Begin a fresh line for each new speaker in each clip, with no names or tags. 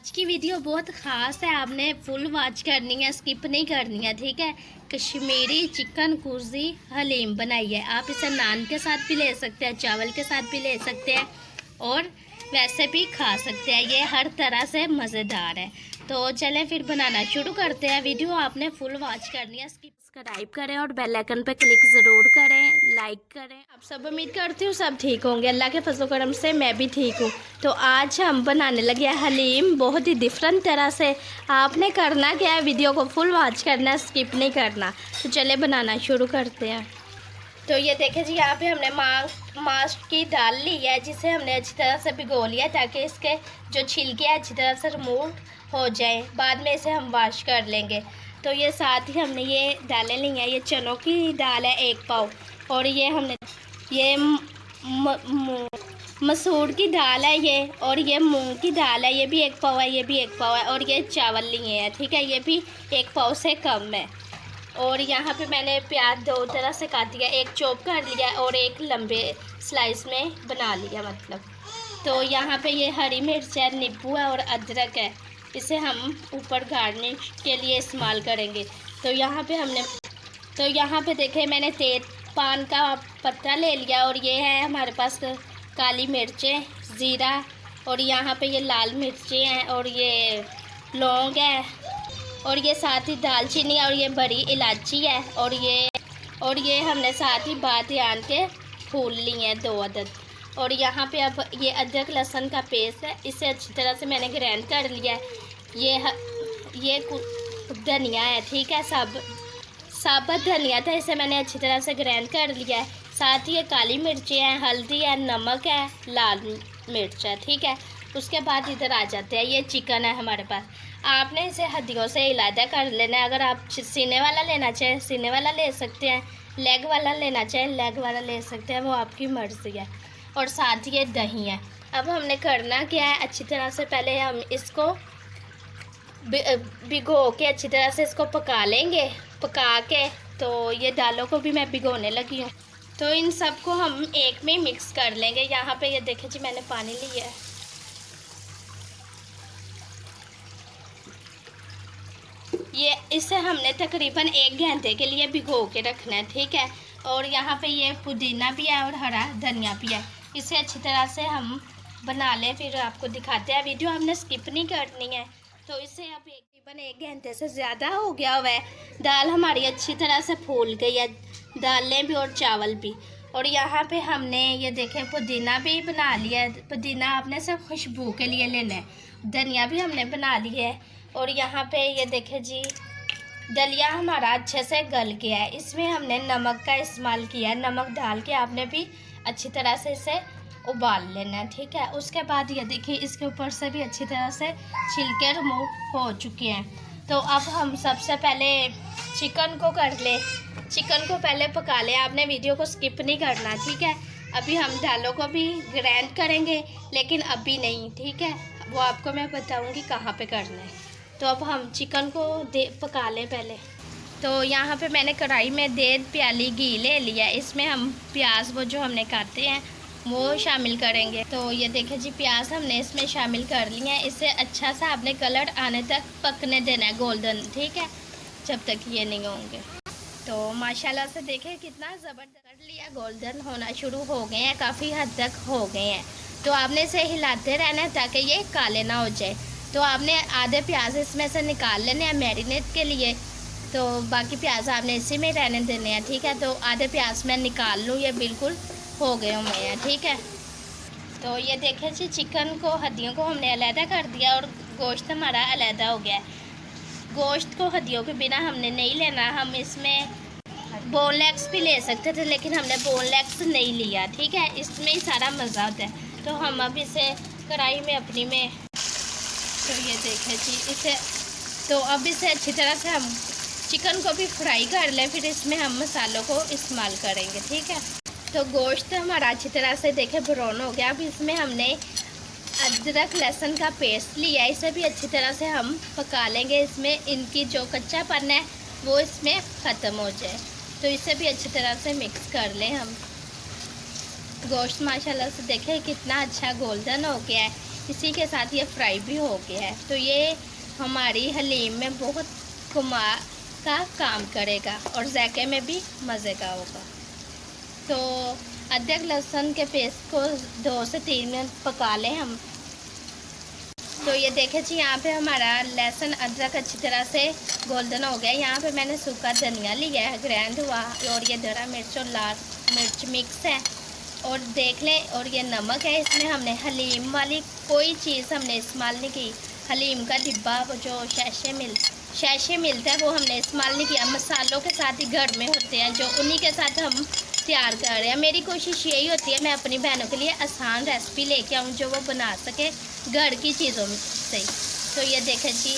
आज की वीडियो बहुत ख़ास है, आपने फुल वॉच करनी है, स्किप नहीं करनी है। ठीक है, कश्मीरी चिकन कुर्जी हलीम बनाई है। आप इसे नान के साथ भी ले सकते हैं, चावल के साथ भी ले सकते हैं और वैसे भी खा सकते हैं। ये हर तरह से मज़ेदार है। तो चलें फिर बनाना शुरू करते हैं। वीडियो आपने फुल वॉच करनी है, सब्सक्राइब करें और बेल आइकन पर क्लिक ज़रूर करें, लाइक करें। आप सब उम्मीद करती हूँ सब ठीक होंगे। अल्लाह के फजल करम से मैं भी ठीक हूँ। तो आज हम बनाने लगे हैं हलीम, बहुत ही डिफरेंट तरह से। आपने करना क्या है, वीडियो को फुल वॉच करना है, स्किप नहीं करना। तो चले बनाना शुरू करते हैं। तो ये देखें जी, यहाँ पे हमने मांस की दाल ली है, जिसे हमने अच्छी तरह से भिगो लिया ताकि इसके जो छिलके हैं अच्छी तरह से रिमूव हो जाए। बाद में इसे हम वॉश कर लेंगे। तो ये साथ ही हमने ये दालें ली हैं। ये चनों की दाल है 1 पाव, और ये हमने ये मसूर की दाल है ये, और ये मूंग की दाल है, ये भी 1 पाव है, ये भी 1 पाव है, और ये चावल लिए हैं। ठीक है, ये भी 1 पाव से कम है। और यहाँ पे मैंने प्याज 2 तरह से काट दिया, एक चॉप कर लिया और एक लंबे स्लाइस में बना लिया मतलब। तो यहाँ पे ये हरी मिर्च है, नींबू है और अदरक है। इसे हम ऊपर गार्निश के लिए इस्तेमाल करेंगे। तो यहाँ पे देखें, मैंने तेज पान का पत्ता ले लिया, और ये है हमारे पास काली मिर्चें, ज़ीरा, और यहाँ पे ये लाल मिर्चें हैं, और ये लौंग है, और ये साथ ही दालचीनी है, और ये बड़ी इलायची है, और ये हमने साथ ही बादियान के फूल लिए हैं 2 अदद। और यहाँ पे अब ये अदरक लहसुन का पेस्ट है, इसे अच्छी तरह से मैंने ग्राइंड कर लिया है। ये धनिया है, ठीक है, साबुत धनिया था, इसे मैंने अच्छी तरह से ग्राइंड कर लिया है। साथ ही ये काली मिर्ची है, हल्दी है, नमक है, लाल मिर्च है। ठीक है, उसके बाद इधर आ जाते हैं, ये चिकन है हमारे पास। आपने इसे हड्डियों से इलादा कर लेना है। अगर आप सीने वाला लेना चाहें सीने वाला ले सकते हैं, लेग वाला लेना चाहें लेग वाला ले सकते हैं, वो आपकी मर्ज़ी है। और साथ ही ये दही है। अब हमने करना क्या है, अच्छी तरह से पहले हम इसको भिगो के अच्छी तरह से इसको पका लेंगे। पका के तो ये दालों को भी मैं भिगोने लगी हूँ। तो इन सब को हम एक में मिक्स कर लेंगे। यहाँ पे ये देखें जी, मैंने पानी लिया है। ये इसे हमने तकरीबन 1 घंटे के लिए भिगो के रखना है। ठीक है, और यहाँ पे ये पुदीना भी है और हरा धनिया भी है। इसे अच्छी तरह से हम बना लें, फिर आपको दिखाते हैं। वीडियो हमने स्किप नहीं करनी है। तो इसे अब तकरीबन 1 घंटे से ज़्यादा हो गया हुआ है। दाल हमारी अच्छी तरह से फूल गई है, दालें भी और चावल भी। और यहाँ पे हमने ये देखें पुदीना भी बना लिया है। पुदीना आपने सिर्फ खुशबू के लिए लेना है। धनिया भी हमने बना लिया है। और यहाँ पे ये देखें जी, दलिया हमारा अच्छे से गल गया है। इसमें हमने नमक का इस्तेमाल किया है। नमक डाल के आपने भी अच्छी तरह से इसे उबाल लेना है। ठीक है, उसके बाद ये देखिए, इसके ऊपर से भी अच्छी तरह से छिलके रिमूव हो चुके हैं। तो अब हम सबसे पहले चिकन को कर ले। चिकन को पहले पका लें, आपने वीडियो को स्किप नहीं करना। ठीक है, अभी हम दालों को भी ग्राइंड करेंगे, लेकिन अभी नहीं। ठीक है, वो आपको मैं बताऊंगी कहाँ पे करना है। तो अब हम चिकन को पका लें पहले। तो यहाँ पे मैंने कढ़ाई में 1.5 प्याली घी ले लिया। इसमें हम प्याज वो जो हमने काटे हैं वो शामिल करेंगे। तो ये देखें जी, प्याज हमने इसमें शामिल कर लिया है। इसे अच्छा सा आपने कलर आने तक पकने देना है, गोल्डन। ठीक है, जब तक ये नहीं होंगे। तो माशाल्लाह से देखें कितना ज़बरदस्त कर लिया, गोल्डन होना शुरू हो गए हैं, काफ़ी हद तक हो गए हैं। तो आपने इसे हिलाते रहना है ताकि ये काले ना हो जाए। तो आपने आधे प्याज इसमें से निकाल लेने हैं मैरिनेट के लिए। तो बाकी प्याज आपने इसी में रहने देने हैं। ठीक है, तो आधे प्याज मैं निकाल लूँ, ये बिल्कुल हो गए हुए हैं। ठीक है, तो ये देखें जी, चिकन को हड्डियों को हमने अलहदा कर दिया और गोश्त हमारा अलहदा हो गया है। गोश्त को हड्डियों के बिना हमने नहीं लेना। हम इसमें बोन लेग्स भी ले सकते थे, लेकिन हमने बोन लेग्स नहीं लिया। ठीक है, इसमें ही सारा मज़ा होता है। तो हम अब इसे कढ़ाई में अपनी में, तो ये देखें जी, अब इसे अच्छी तरह से हम चिकन को भी फ्राई कर लें, फिर इसमें हम मसालों को इस्तेमाल करेंगे। ठीक है, तो गोश्त हमारा अच्छी तरह से देखें ब्राउन हो गया। अब इसमें हमने अदरक लहसुन का पेस्ट लिया, इसे भी अच्छी तरह से हम पका लेंगे। इसमें इनकी जो कच्चापन है वो इसमें ख़त्म हो जाए। तो इसे भी अच्छी तरह से मिक्स कर लें हम। गोश्त माशाल्लाह से देखें कितना अच्छा गोल्डन हो गया है। इसी के साथ ये फ्राई भी हो गया है। तो ये हमारी हलीम में बहुत कमाल का काम करेगा और जायके में भी मज़े का होगा। तो अदरक लहसुन के पेस्ट को 2 से 3 मिनट पका लें हम। तो ये देखें जी, यहाँ पे हमारा लहसुन अदरक अच्छी तरह से गोल्डन हो गया। यहाँ पे मैंने सूखा धनिया लिया है, ग्राइंड हुआ, और ये हरा मिर्च और लाल मिर्च मिक्स है। और देख लें, और ये नमक है। इसमें हमने हलीम वाली कोई चीज़ हमने इस्तेमाल नहीं की। हलीम का डिब्बा वो जो शैशे मिलता है वो हमने इस्तेमाल नहीं किया। मसालों के साथ ही घर में होते हैं जो, उन्हीं के साथ हम तैयार कर रहे हैं। मेरी कोशिश यही होती है मैं अपनी बहनों के लिए आसान रेसिपी लेके आऊँ जो वो बना सके घर की चीज़ों से। तो ये देखें जी,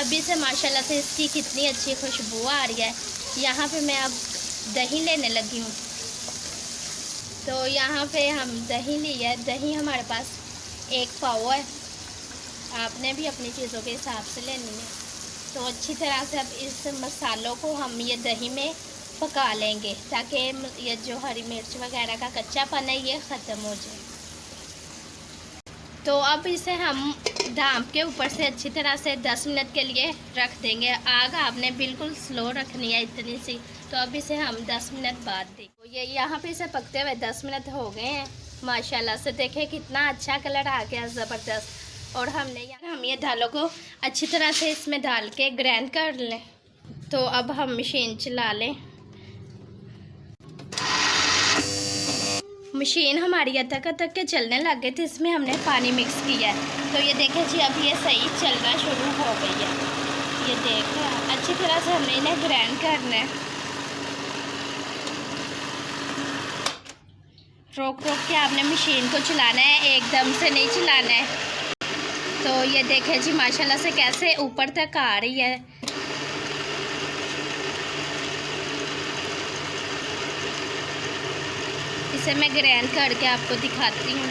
अभी से माशाल्लाह से इसकी कितनी अच्छी खुशबू आ रही है। यहाँ पे मैं अब दही लेने लगी हूँ। तो यहाँ पे हम दही ली है। दही हमारे पास 1 पाव है। आपने भी अपनी चीज़ों के हिसाब से लेनी है। तो अच्छी तरह से अब इस मसालों को हम ये दही में पका लेंगे ताकि ये जो हरी मिर्च वगैरह का कच्चापन है ये ख़त्म हो जाए। तो अब इसे हम ढाँप के ऊपर से अच्छी तरह से 10 मिनट के लिए रख देंगे। आग आपने बिल्कुल स्लो रखनी है, इतनी सी। तो अब इसे हम 10 मिनट बाद देंगे। ये यहाँ पे इसे पकते हुए 10 मिनट हो गए हैं माशाल्लाह से। देखें कितना अच्छा कलर आ गया, ज़बरदस्त। और हम ये दालों को अच्छी तरह से इसमें डाल के ग्राइंड कर लें। तो अब हम मशीन चला लें। मशीन हमारी अटक के चलने लग गई थी, इसमें हमने पानी मिक्स किया है। तो ये देखें जी, अब ये सही चलना शुरू हो गई है। ये देखें अच्छी तरह से हमने इन्हें ग्राइंड करना है। रोक के आपने मशीन को चलाना है, एकदम से नहीं चलाना है। तो ये देखें जी माशाल्लाह से कैसे ऊपर तक आ रही है। इसे मैं ग्राइंड करके आपको दिखाती हूँ।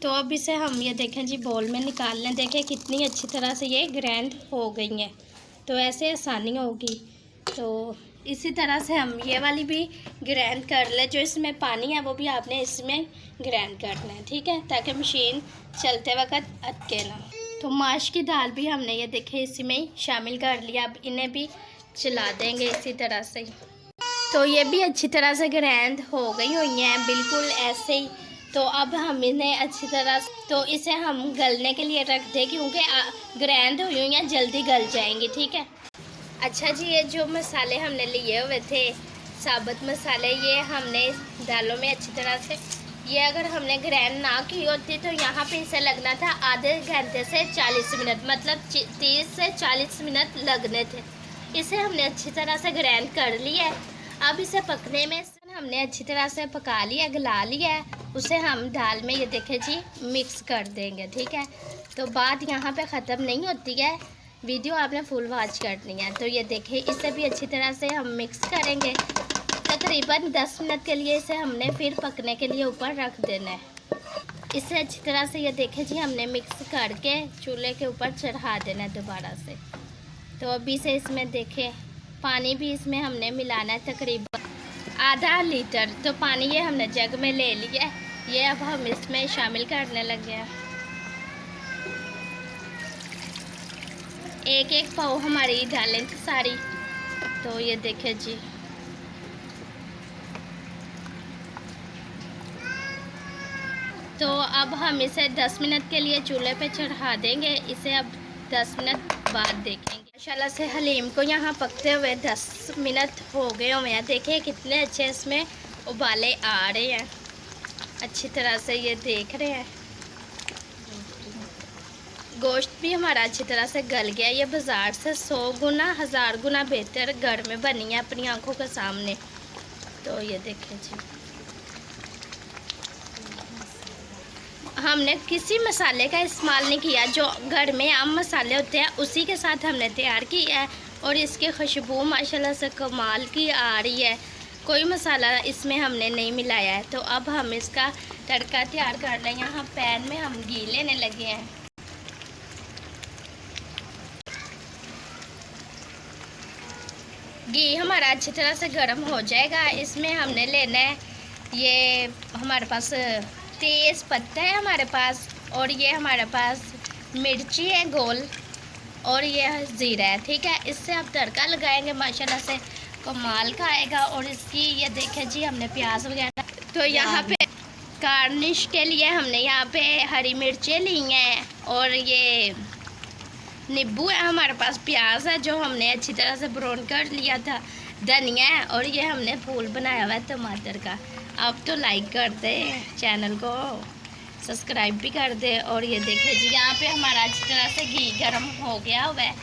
तो अब इसे हम ये देखें जी बोल में निकाल लें। देखें कितनी अच्छी तरह से ये ग्राइंड हो गई हैं। तो ऐसे आसानी होगी। तो इसी तरह से हम ये वाली भी ग्राइंड कर लें। जो इसमें पानी है वो भी आपने इसमें ग्राइंड करना है, ठीक है, ताकि मशीन चलते वक्त अटके ना। तो माश की दाल भी हमने ये देखें इसी में ही शामिल कर लिया। अब इन्हें भी चला देंगे इसी तरह से। तो ये भी अच्छी तरह से ग्राइंड हो गई हुई हैं, बिल्कुल ऐसे ही। तो अब हम इन्हें अच्छी तरह तो इसे हम गलने के लिए रख दें, क्योंकि ग्राइंड हुई हुई हैं, जल्दी गल जाएंगी, ठीक है। अच्छा जी, ये जो मसाले हमने लिए हुए थे साबुत मसाले, ये हमने दालों में अच्छी तरह से, ये अगर हमने ग्राइंड ना की होती तो यहाँ पे इसे लगना था आधे घंटे से 40 मिनट, मतलब 30 से 40 मिनट लगने थे। इसे हमने अच्छी तरह से ग्राइंड कर लिया है। अब इसे पकने में हमने अच्छी तरह से पका लिया, गला लिया है। उसे हम दाल में ये देखें जी मिक्स कर देंगे, ठीक है। तो बात यहाँ पे ख़त्म नहीं होती है, वीडियो आपने फुल वॉच करनी है। तो ये देखें इसे भी अच्छी तरह से हम मिक्स करेंगे। तकरीबन 10 मिनट के लिए इसे हमने फिर पकने के लिए ऊपर रख देना है। इसे अच्छी तरह से ये देखें जी हमने मिक्स करके चूल्हे के ऊपर चढ़ा देना है दोबारा से। तो अभी से इसमें देखें पानी भी इसमें हमने मिलाना है, तकरीबन आधा लीटर। तो पानी ये हमने जग में ले लिया है, ये अब हम इसमें शामिल करने लगे हैं। 1-1 पाव हमारी डालें सारी। तो ये देखें जी, तो अब हम इसे 10 मिनट के लिए चूल्हे पे चढ़ा देंगे। इसे अब 10 मिनट बाद देखेंगे। माशाल्लाह से हलीम को यहाँ पकते हुए 10 मिनट हो गए हुए हैं। देखें कितने अच्छे इसमें उबाले आ रहे हैं, अच्छी तरह से ये देख रहे हैं। गोश्त भी हमारा अच्छी तरह से गल गया। ये बाज़ार से 100 गुना 1000 गुना बेहतर घर में बनी है अपनी आंखों के सामने। तो ये देखें जी, हमने किसी मसाले का इस्तेमाल नहीं किया, जो घर में आम मसाले होते हैं उसी के साथ हमने तैयार किया है। और इसकी खुशबू माशाल्लाह से कमाल की आ रही है, कोई मसाला इसमें हमने नहीं मिलाया है। तो अब हम इसका तड़का तैयार कर लें। यहाँ पैन में हम घी लेने लगे हैं। घी हमारा अच्छी तरह से गर्म हो जाएगा। इसमें हमने लेना है, ये हमारे पास तेज़ पत्ता है हमारे पास, और ये हमारे पास मिर्ची है गोल, और ये ज़ीरा है, ठीक है। इससे आप तड़का लगाएंगे माशाल्लाह से कमाल का आएगा। और इसकी ये देखें जी, हमने प्याज वगैरह, तो यहाँ पे गार्निश के लिए हमने यहाँ पे हरी मिर्चें ली हैं, और ये नींबू है हमारे पास, प्याज है जो हमने अच्छी तरह से ब्राउन कर लिया था, धनिया है, और ये हमने फूल बनाया हुआ है टमाटर का। आप तो लाइक कर दे, चैनल को सब्सक्राइब भी कर दे। और ये देखें जी, यहाँ पे हमारा अच्छी तरह से घी गर्म हो गया हुआ है,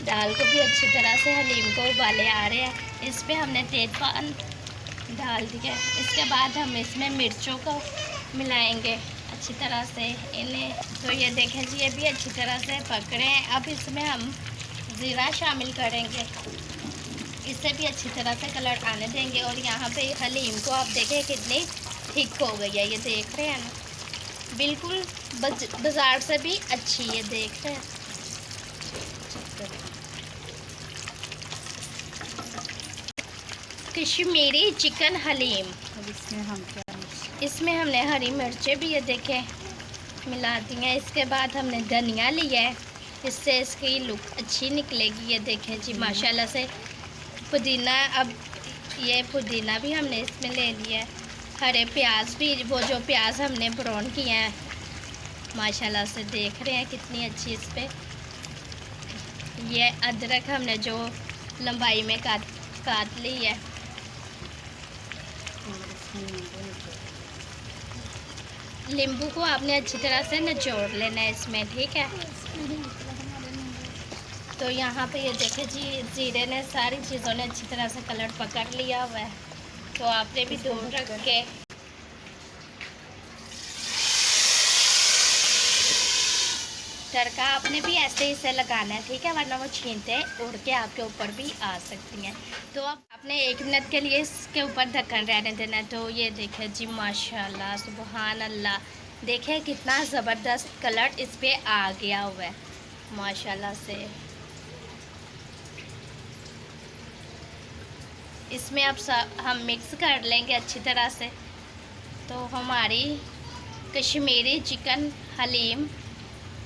दाल को भी अच्छी तरह से हलीम को उबाले आ रहे हैं। इस पर हमने तेजपान डाल दिया। इसके बाद हम इसमें मिर्चों को मिलाएंगे अच्छी तरह से इन्हें। तो ये देखें जी, ये भी अच्छी तरह से पक रहे हैं। अब इसमें हम ज़ीरा शामिल करेंगे, इससे भी अच्छी तरह से कलर आने देंगे। और यहाँ पे हलीम को आप देखें कितनी थिक हो गई है, ये देख रहे हैं ना, बिल्कुल बाज़ार से भी अच्छी, ये देख रहे हैं। कश्मीरी चिकन हलीम। इसमें हमने हरी मिर्चें भी ये देखें मिला दी हैं। इसके बाद हमने धनिया लिया है, इससे इसकी लुक अच्छी निकलेगी। ये देखें जी माशाल्लाह से पुदीना, अब ये पुदीना भी हमने इसमें ले लिया है। हरे प्याज भी, वो जो प्याज हमने ब्राउन किए हैं माशाल्लाह से, देख रहे हैं कितनी अच्छी इस पर। ये अदरक हमने जो लंबाई में काट ली है। नींबू को आपने अच्छी तरह से निचोड़ लेना है इसमें, ठीक है। तो यहाँ पे ये देखें जी, ज़ीरे ने सारी चीज़ों ने अच्छी तरह से कलर पकड़ लिया हुआ है। तो आपने भी दूर रख के तड़का आपने भी ऐसे ही से लगाना है, ठीक है, वरना वो छींटे उड़ के आपके ऊपर भी आ सकती हैं। तो अब आपने 1 मिनट के लिए इसके ऊपर ढक्कन रहने देना है। तो ये देखें जी माशाल्लाह सुबहान अल्लाह, देखें कितना ज़बरदस्त कलर इस पर आ गया हुआ है माशाल्लाह से। इसमें अब हम मिक्स कर लेंगे अच्छी तरह से। तो हमारी कश्मीरी चिकन हलीम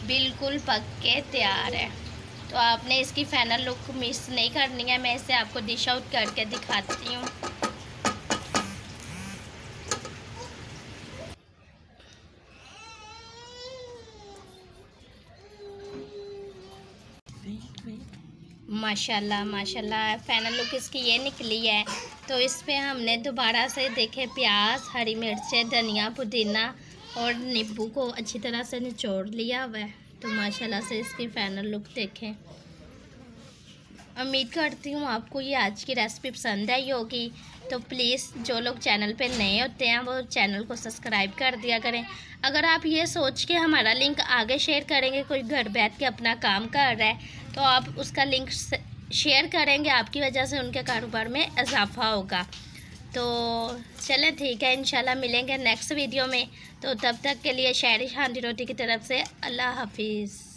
बिल्कुल पक के तैयार है। तो आपने इसकी फाइनल लुक मिस नहीं करनी है। मैं इसे आपको डिश आउट करके दिखाती हूँ। माशाल्लाह माशाल्लाह फाइनल लुक इसकी ये निकली है। तो इस पे हमने दोबारा से देखे प्याज, हरी मिर्चें, धनिया, पुदीना और नींबू को अच्छी तरह से निचोड़ लिया हुआ है। तो माशाल्लाह से इसकी फाइनल लुक देखें। उम्मीद करती हूँ आपको ये आज की रेसिपी पसंद आई होगी। तो प्लीज़ जो लोग चैनल पे नए होते हैं वो चैनल को सब्सक्राइब कर दिया करें। अगर आप ये सोच के हमारा लिंक आगे शेयर करेंगे, कोई घर बैठ के अपना काम कर रहा है तो आप उसका लिंक शेयर करेंगे, आपकी वजह से उनके कारोबार में इजाफा होगा। तो चलें ठीक है, इंशाल्लाह मिलेंगे नेक्स्ट वीडियो में। तो तब तक के लिए शायरी शांति रोटी की तरफ से अल्लाह हाफिज़।